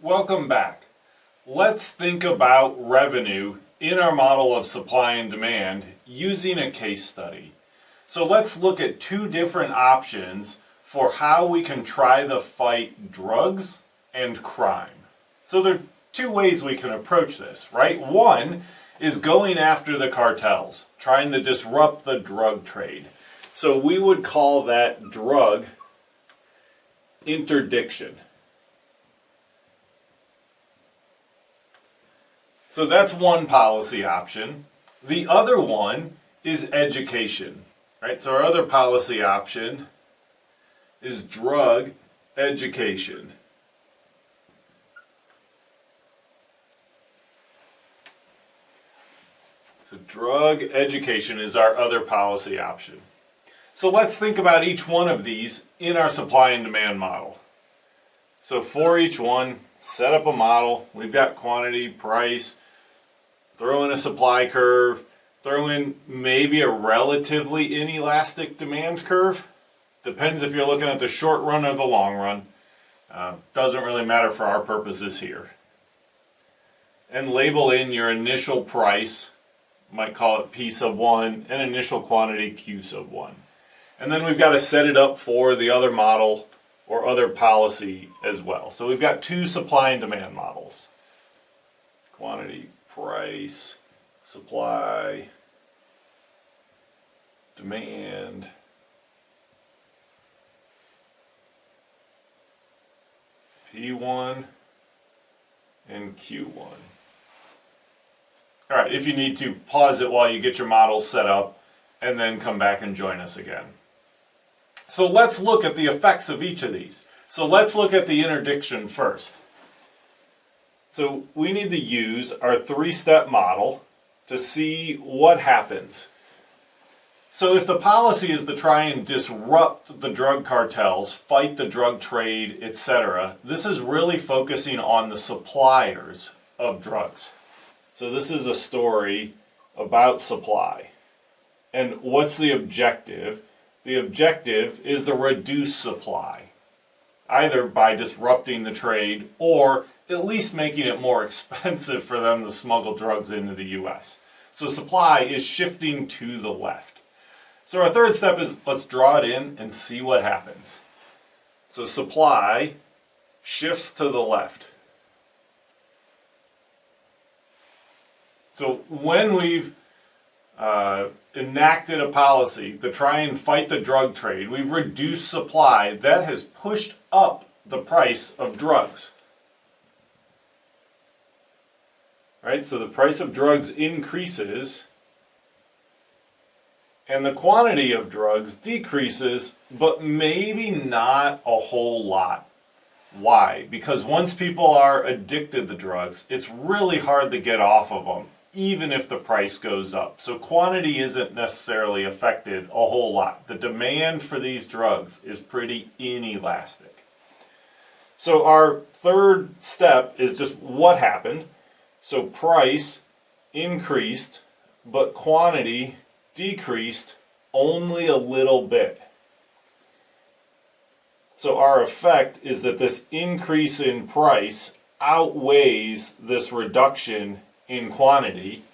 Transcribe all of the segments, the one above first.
Welcome back. Let's think about revenue in our model of supply and demand using a case study. So let's look at two different options for how we can try to fight drugs and crime. So there are two ways we can approach this, right? One is going after the cartels, trying to disrupt the drug trade. So we would call that drug interdiction. So that's one policy option. The other one is education, right? So our other policy option is drug education. So drug education is our other policy option. So let's think about each one of these in our supply and demand model. So for each one, set up a model. We've got quantity, price, throw in a supply curve, throw in maybe a relatively inelastic demand curve. Depends if you're looking at the short run or the long run. Doesn't really matter for our purposes here. And label in your initial price, might call it P sub 1, and initial quantity Q sub 1. And then we've got to set it up for the other model or other policy as well. So we've got two supply and demand models. Quantity, price, supply, demand, P1 and Q1. All right, if you need to, pause it while you get your models set up and then come back and join us again. So let's look at the effects of each of these. So let's look at the interdiction first. So we need to use our three-step model to see what happens. So if the policy is to try and disrupt the drug cartels, fight the drug trade, etc., this is really focusing on the suppliers of drugs. So this is a story about supply. And what's the objective? The objective is to reduce supply, either by disrupting the trade or at least making it more expensive for them to smuggle drugs into the U.S. So supply is shifting to the left. So our third step is let's draw it in and see what happens. So supply shifts to the left. So when we've enacted a policy to try and fight the drug trade, we've reduced supply. That has pushed up the price of drugs. Right? So the price of drugs increases and the quantity of drugs decreases, but maybe not a whole lot. Why? Because once people are addicted to drugs, it's really hard to get off of them, even if the price goes up. So quantity isn't necessarily affected a whole lot. The demand for these drugs is pretty inelastic. So our third step is just what happened. So price increased, but quantity decreased only a little bit. So our effect is that this increase in price outweighs this reduction in quantity.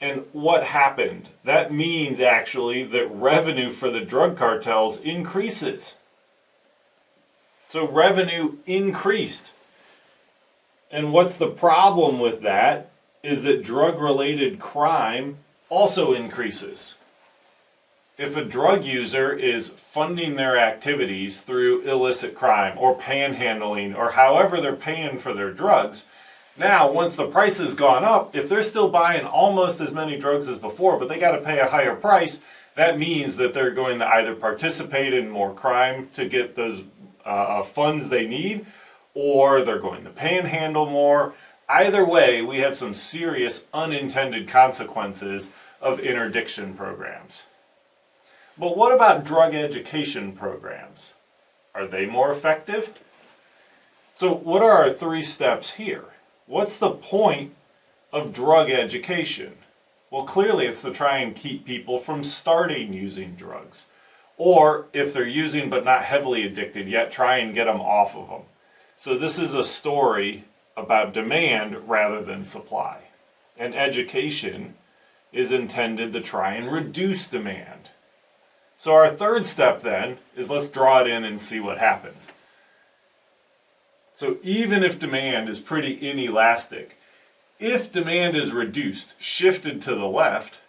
And what happened? That means actually that revenue for the drug cartels increases. So revenue increased. And what's the problem with that is that drug-related crime also increases. If a drug user is funding their activities through illicit crime or panhandling or however they're paying for their drugs, now once the price has gone up, if they're still buying almost as many drugs as before, but they got to pay a higher price, that means that they're going to either participate in more crime to get those funds they need, or they're going to panhandle more. Either way, we have some serious unintended consequences of interdiction programs. But what about drug education programs? Are they more effective? So what are our three steps here? What's the point of drug education? Well, clearly it's to try and keep people from starting using drugs. Or if they're using but not heavily addicted yet, try and get them off of them. So this is a story about demand rather than supply. And education is intended to try and reduce demand. So our third step then is let's draw it in and see what happens. So even if demand is pretty inelastic, if demand is reduced, shifted to the left,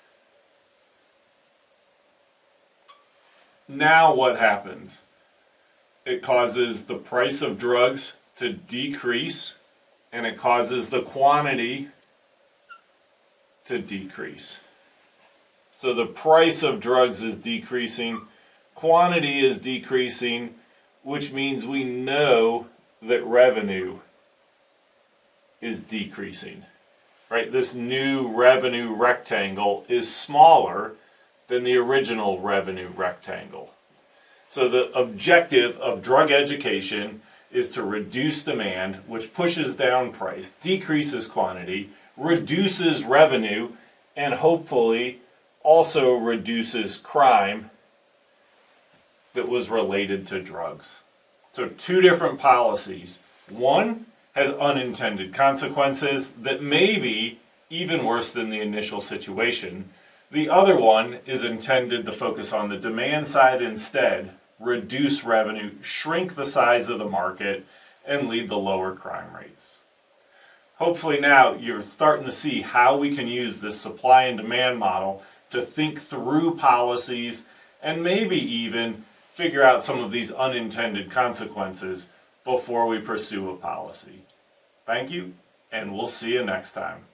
now what happens? It causes the price of drugs to decrease, and it causes the quantity to decrease. So the price of drugs is decreasing, quantity is decreasing, which means we know that revenue is decreasing. Right? This new revenue rectangle is smaller than the original revenue rectangle. So the objective of drug education is to reduce demand, which pushes down price, decreases quantity, reduces revenue, and hopefully also reduces crime that was related to drugs. So two different policies. One has unintended consequences that may be even worse than the initial situation. The other one is intended to focus on the demand side instead, reduce revenue, shrink the size of the market, and lead to lower crime rates. Hopefully now you're starting to see how we can use this supply and demand model to think through policies and maybe even figure out some of these unintended consequences before we pursue a policy. Thank you, and we'll see you next time.